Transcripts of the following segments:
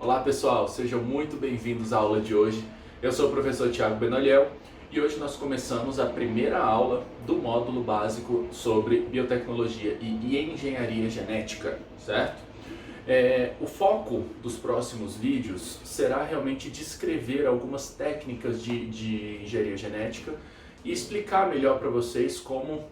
Olá pessoal, sejam muito bem-vindos à aula de hoje. Eu sou o professor Thiago Benoliel e hoje nós começamos a primeira aula do módulo básico sobre biotecnologia e engenharia genética, certo? O foco dos próximos vídeos será realmente descrever algumas técnicas de engenharia genética e explicar melhor para vocês como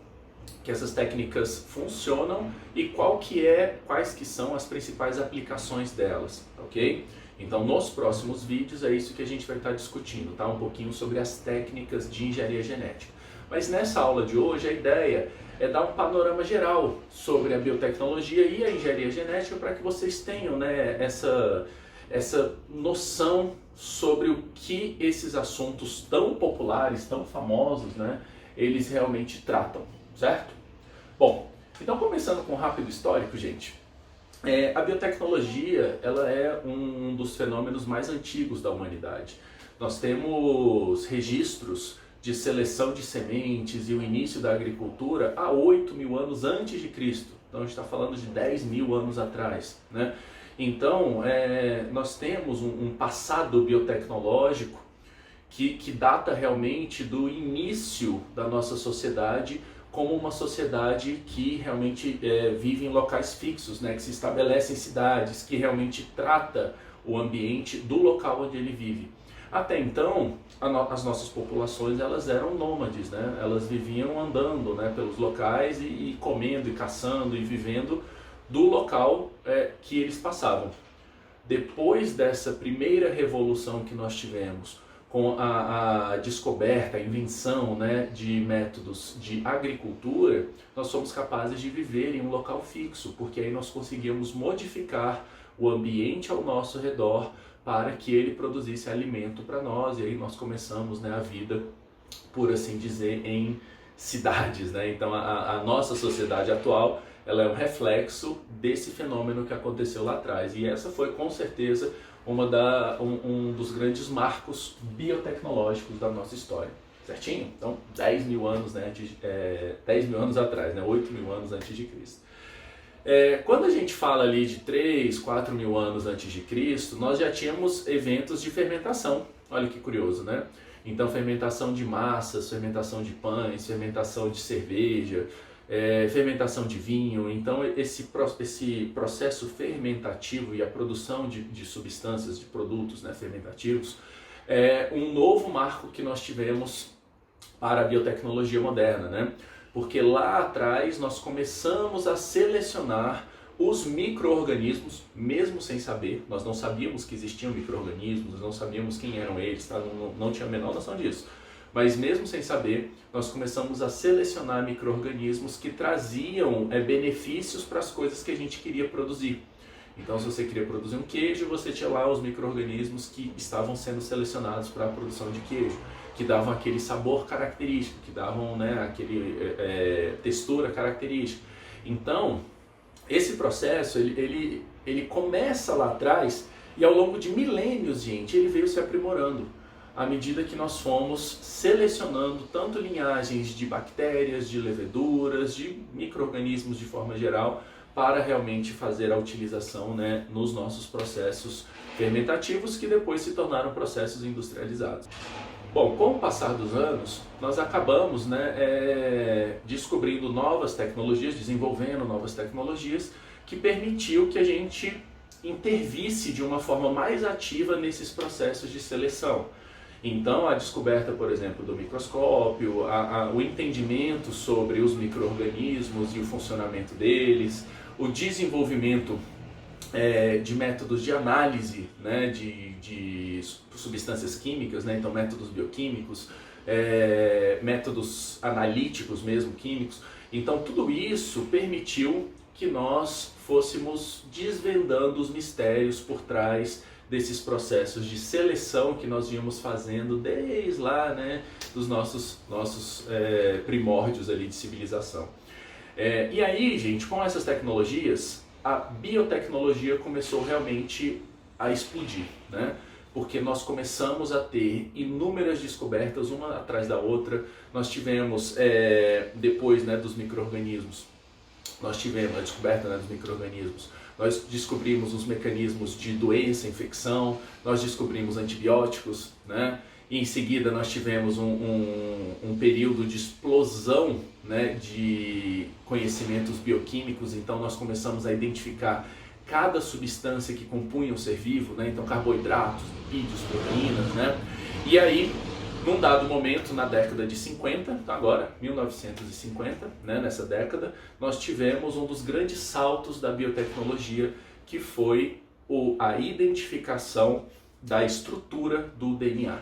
que essas técnicas funcionam e quais que são as principais aplicações delas, ok? Então, nos próximos vídeos é isso que a gente vai estar discutindo, tá? Um pouquinho sobre as técnicas de engenharia genética. Mas nessa aula de hoje a ideia é dar um panorama geral sobre a biotecnologia e a engenharia genética para que vocês tenham, né, essa noção sobre o que esses assuntos tão populares, tão famosos, né, eles realmente tratam. Certo? Bom, então começando com um rápido histórico, gente. A biotecnologia, ela é um dos fenômenos mais antigos da humanidade. Nós temos registros de seleção de sementes e o início da agricultura há 8.000 anos antes de Cristo. Então a gente está falando de 10.000 anos atrás, né? Então, nós temos um passado biotecnológico que data realmente do início da nossa sociedade como uma sociedade que realmente vive em locais fixos, né, que se estabelece em cidades, que realmente trata o ambiente do local onde ele vive. Até então, as nossas populações elas eram nômades, né? Elas viviam andando, né, pelos locais e comendo e caçando e vivendo do local que eles passavam. Depois dessa primeira revolução que nós tivemos, com a descoberta, a invenção, né, de métodos de agricultura, nós somos capazes de viver em um local fixo, porque aí nós conseguimos modificar o ambiente ao nosso redor para que ele produzisse alimento para nós, e aí nós começamos, né, a vida, por assim dizer, em cidades, né? Então a nossa sociedade atual ela é um reflexo desse fenômeno que aconteceu lá atrás, e essa foi com certeza um dos grandes marcos biotecnológicos da nossa história, certinho? Então, 10.000 anos, né, 10.000 anos atrás, né, 8.000 anos antes de Cristo. Quando a gente fala ali de 3, 4.000 anos antes de Cristo, nós já tínhamos eventos de fermentação, olha que curioso, né? Então, fermentação de massas, fermentação de pães, fermentação de cerveja, fermentação de vinho. Então esse processo fermentativo e a produção de substâncias, de produtos, né, fermentativos, é um novo marco que nós tivemos para a biotecnologia moderna, né? Porque lá atrás nós começamos a selecionar os micro-organismos, mesmo sem saber, nós não sabíamos que existiam micro-organismos, não sabíamos quem eram eles, tá? Não tinha a menor noção disso. Mas mesmo sem saber, nós começamos a selecionar micro-organismos que traziam benefícios para as coisas que a gente queria produzir. Então, se você queria produzir um queijo, você tinha lá os micro-organismos que estavam sendo selecionados para a produção de queijo, que davam aquele sabor característico, que davam, né, aquele textura característica. Então, esse processo ele começa lá atrás e ao longo de milênios, gente, ele veio se aprimorando à medida que nós fomos selecionando tanto linhagens de bactérias, de leveduras, de micro-organismos de forma geral, para realmente fazer a utilização, né, nos nossos processos fermentativos, que depois se tornaram processos industrializados. Bom, com o passar dos anos, nós acabamos, né, descobrindo novas tecnologias, desenvolvendo novas tecnologias, que permitiu que a gente intervisse de uma forma mais ativa nesses processos de seleção. Então, a descoberta, por exemplo, do microscópio, o entendimento sobre os micro-organismos e o funcionamento deles, o desenvolvimento de métodos de análise, né, de substâncias químicas, né, então métodos bioquímicos, métodos analíticos mesmo, químicos. Então, tudo isso permitiu que nós fôssemos desvendando os mistérios por trás desses processos de seleção que nós íamos fazendo desde lá, né, dos nossos primórdios ali de civilização. E aí, gente, com essas tecnologias, a biotecnologia começou realmente a explodir, né? Porque nós começamos a ter inúmeras descobertas, uma atrás da outra. Nós tivemos, depois, né, dos micro-organismos, nós tivemos a descoberta, né, dos micro-organismos, nós descobrimos os mecanismos de doença, infecção, nós descobrimos antibióticos, né? E em seguida nós tivemos um período de explosão, né, de conhecimentos bioquímicos, então nós começamos a identificar cada substância que compunha o ser vivo, né? Então carboidratos, lipídios, proteínas, né? E aí, num dado momento, na década de 50, então agora, 1950, né, nessa década, nós tivemos um dos grandes saltos da biotecnologia, que foi a identificação da estrutura do DNA.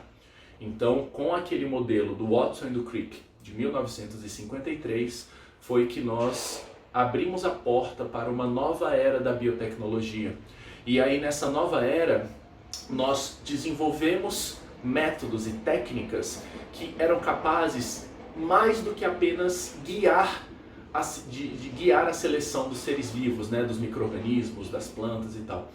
Então, com aquele modelo do Watson e do Crick, de 1953, foi que nós abrimos a porta para uma nova era da biotecnologia. E aí, nessa nova era, nós desenvolvemos métodos e técnicas que eram capazes mais do que apenas guiar guiar a seleção dos seres vivos, né, dos micro-organismos, das plantas e tal.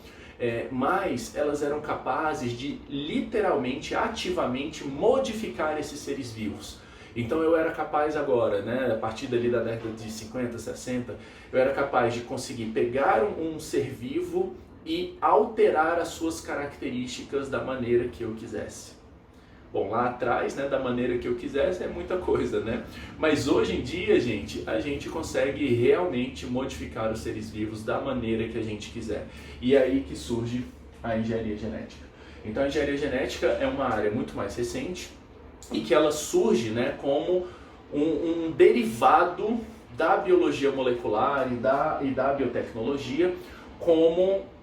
Mas elas eram capazes de literalmente, ativamente modificar esses seres vivos. Então eu era capaz agora, né, a partir dali da década de 50, 60, eu era capaz de conseguir pegar um ser vivo e alterar as suas características da maneira que eu quisesse. Bom, lá atrás, né, da maneira que eu quisesse é muita coisa, né? Mas hoje em dia, gente, a gente consegue realmente modificar os seres vivos da maneira que a gente quiser. E é aí que surge a engenharia genética. Então a engenharia genética é uma área muito mais recente e que ela surge, né, como um derivado da biologia molecular e da biotecnologia, como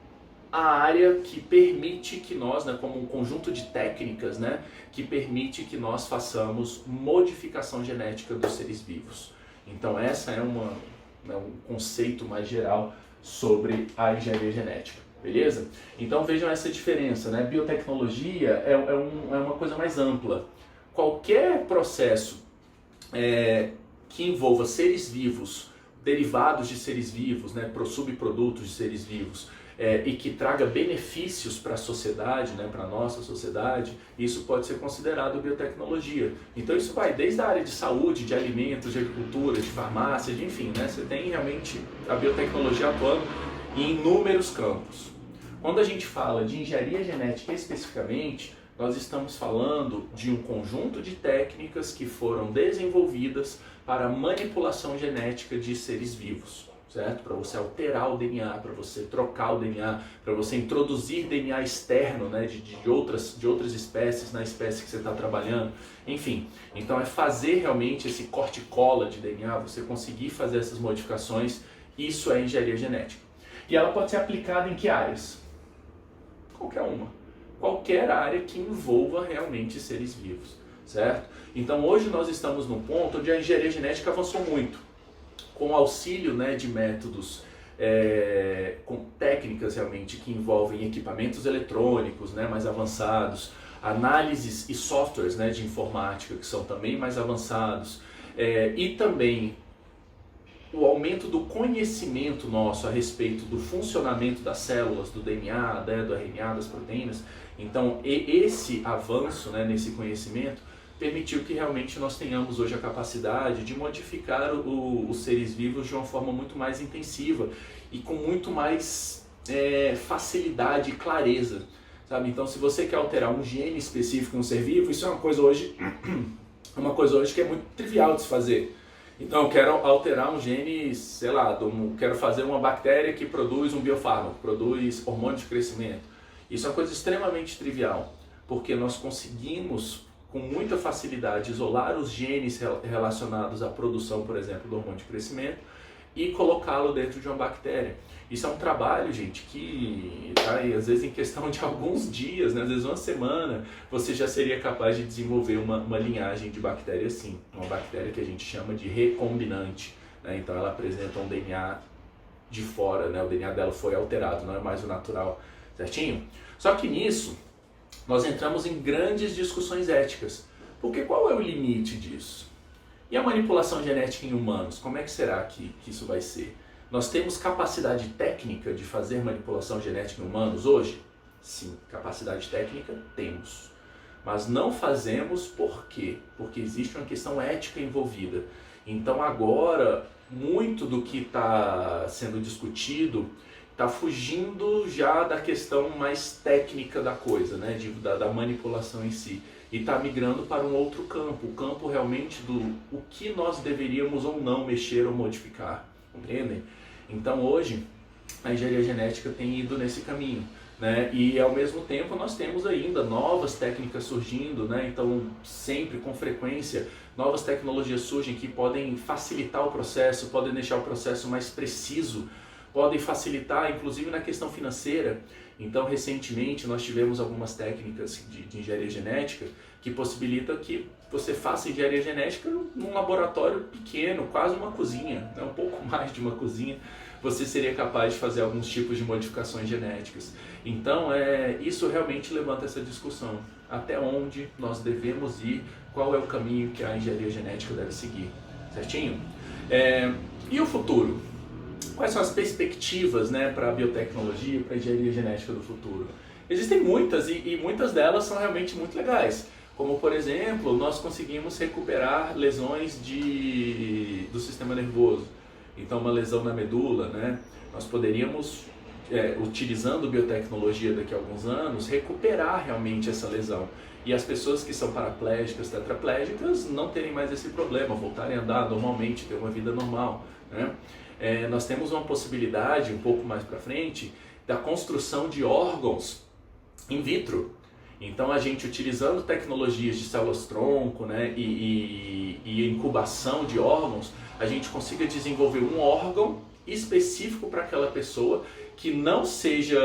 a área que permite que nós, né, como um conjunto de técnicas, né, que permite que nós façamos modificação genética dos seres vivos. Então essa é um conceito mais geral sobre a engenharia genética, beleza? Então vejam essa diferença, né? Biotecnologia é uma coisa mais ampla. Qualquer processo que envolva seres vivos, derivados de seres vivos, né, subprodutos de seres vivos, e que traga benefícios para a sociedade, né, para a nossa sociedade, isso pode ser considerado biotecnologia. Então isso vai desde a área de saúde, de alimentos, de agricultura, de farmácia, de enfim, né, você tem realmente a biotecnologia atuando em inúmeros campos. Quando a gente fala de engenharia genética especificamente, nós estamos falando de um conjunto de técnicas que foram desenvolvidas para a manipulação genética de seres vivos. Certo? Para você alterar o DNA, para você trocar o DNA, para você introduzir DNA externo, né, de outras espécies na espécie que você está trabalhando, enfim. Então é fazer realmente esse corte e cola de DNA, você conseguir fazer essas modificações, isso é engenharia genética. E ela pode ser aplicada em que áreas? Qualquer uma. Qualquer área que envolva realmente seres vivos, certo? Então hoje nós estamos num ponto onde a engenharia genética avançou muito, com auxílio, né, de métodos, com técnicas realmente que envolvem equipamentos eletrônicos, né, mais avançados, análises e softwares, né, de informática que são também mais avançados, e também o aumento do conhecimento nosso a respeito do funcionamento das células, do DNA, né, do RNA, das proteínas. Então esse avanço, né, nesse conhecimento permitiu que realmente nós tenhamos hoje a capacidade de modificar os seres vivos de uma forma muito mais intensiva e com muito mais facilidade e clareza, sabe? Então, se você quer alterar um gene específico em um ser vivo, isso é uma coisa hoje que é muito trivial de se fazer. Então, eu quero alterar um gene, sei lá, quero fazer uma bactéria que produz um biofármaco, produz hormônio de crescimento. Isso é uma coisa extremamente trivial, porque nós conseguimos com muita facilidade isolar os genes relacionados à produção, por exemplo, do hormônio de crescimento e colocá-lo dentro de uma bactéria. Isso é um trabalho, gente, que às vezes em questão de alguns dias, né, às vezes uma semana, você já seria capaz de desenvolver uma linhagem de bactéria assim, uma bactéria que a gente chama de recombinante, né? Então ela apresenta um DNA de fora, né? O DNA dela foi alterado, não é mais o natural, certinho? Só que nisso nós entramos em grandes discussões éticas, porque qual é o limite disso? E a manipulação genética em humanos, como é que será que isso vai ser? Nós temos capacidade técnica de fazer manipulação genética em humanos hoje? Sim, capacidade técnica temos. Mas não fazemos por quê? Porque existe uma questão ética envolvida. Então agora, muito do que está sendo discutido está fugindo já da questão mais técnica da coisa, né? Da manipulação em si. E está migrando para um outro campo, o campo realmente do o que nós deveríamos ou não mexer ou modificar, compreendem? Então hoje a engenharia genética tem ido nesse caminho, né? E ao mesmo tempo nós temos ainda novas técnicas surgindo, né? Então sempre com frequência novas tecnologias surgem que podem facilitar o processo, podem deixar o processo mais preciso, podem facilitar inclusive na questão financeira. Então recentemente nós tivemos algumas técnicas de engenharia genética que possibilitam que você faça engenharia genética num laboratório pequeno, quase uma cozinha, né? Um pouco mais de uma cozinha, você seria capaz de fazer alguns tipos de modificações genéticas. Então isso realmente levanta essa discussão, até onde nós devemos ir, qual é o caminho que a engenharia genética deve seguir, certinho? E o futuro? Quais são as perspectivas, né, para a biotecnologia, para a engenharia genética do futuro? Existem muitas e muitas delas são realmente muito legais. Como, por exemplo, nós conseguimos recuperar lesões do sistema nervoso. Então, uma lesão na medula, né? Nós poderíamos, utilizando biotecnologia daqui a alguns anos, recuperar realmente essa lesão. E as pessoas que são paraplégicas, tetraplégicas, não terem mais esse problema, voltarem a andar normalmente, ter uma vida normal, né? Nós temos uma possibilidade, um pouco mais para frente, da construção de órgãos in vitro. Então a gente, utilizando tecnologias de células-tronco, né, e incubação de órgãos, a gente consiga desenvolver um órgão específico para aquela pessoa que não seja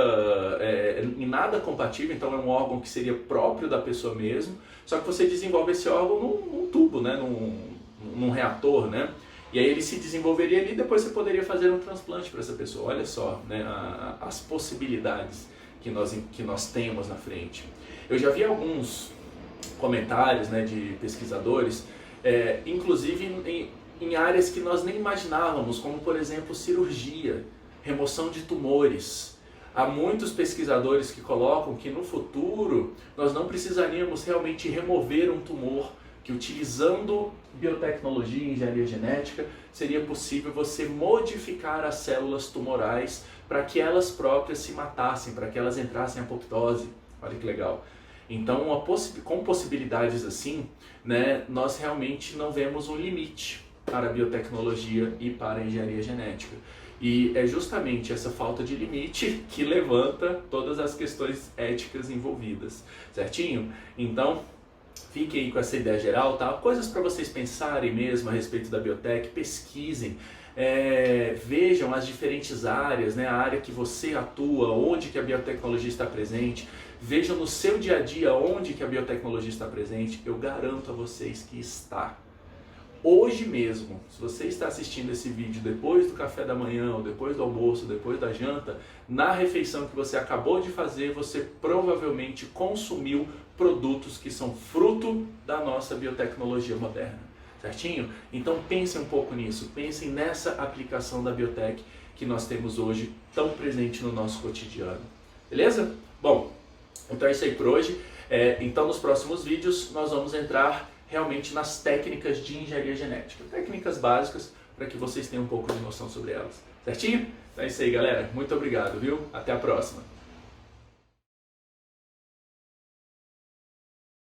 em nada compatível, então é um órgão que seria próprio da pessoa mesmo, só que você desenvolve esse órgão num tubo, né, num reator, né? E aí ele se desenvolveria ali e depois você poderia fazer um transplante para essa pessoa. Olha só, né, as possibilidades que nós temos na frente. Eu já vi alguns comentários, né, de pesquisadores, inclusive em áreas que nós nem imaginávamos, como por exemplo cirurgia, remoção de tumores. Há muitos pesquisadores que colocam que no futuro nós não precisaríamos realmente remover um tumor, que utilizando biotecnologia e engenharia genética seria possível você modificar as células tumorais para que elas próprias se matassem, para que elas entrassem em apoptose. Olha que legal. Então, com possibilidades assim, né, nós realmente não vemos um limite para a biotecnologia e para a engenharia genética. E é justamente essa falta de limite que levanta todas as questões éticas envolvidas, certinho? Então, fiquem aí com essa ideia geral, tá? Coisas para vocês pensarem mesmo a respeito da biotech, pesquisem, vejam as diferentes áreas, né? A área que você atua, onde que a biotecnologia está presente, vejam no seu dia a dia onde que a biotecnologia está presente. Eu garanto a vocês que está. Hoje mesmo, se você está assistindo esse vídeo depois do café da manhã, ou depois do almoço, depois da janta, na refeição que você acabou de fazer, você provavelmente consumiu produtos que são fruto da nossa biotecnologia moderna, certinho? Então pensem um pouco nisso, pensem nessa aplicação da biotech que nós temos hoje tão presente no nosso cotidiano, beleza? Bom, então é isso aí por hoje. Então nos próximos vídeos nós vamos entrar realmente nas técnicas de engenharia genética, técnicas básicas para que vocês tenham um pouco de noção sobre elas, certinho? Então é isso aí, galera, muito obrigado, viu? Até a próxima!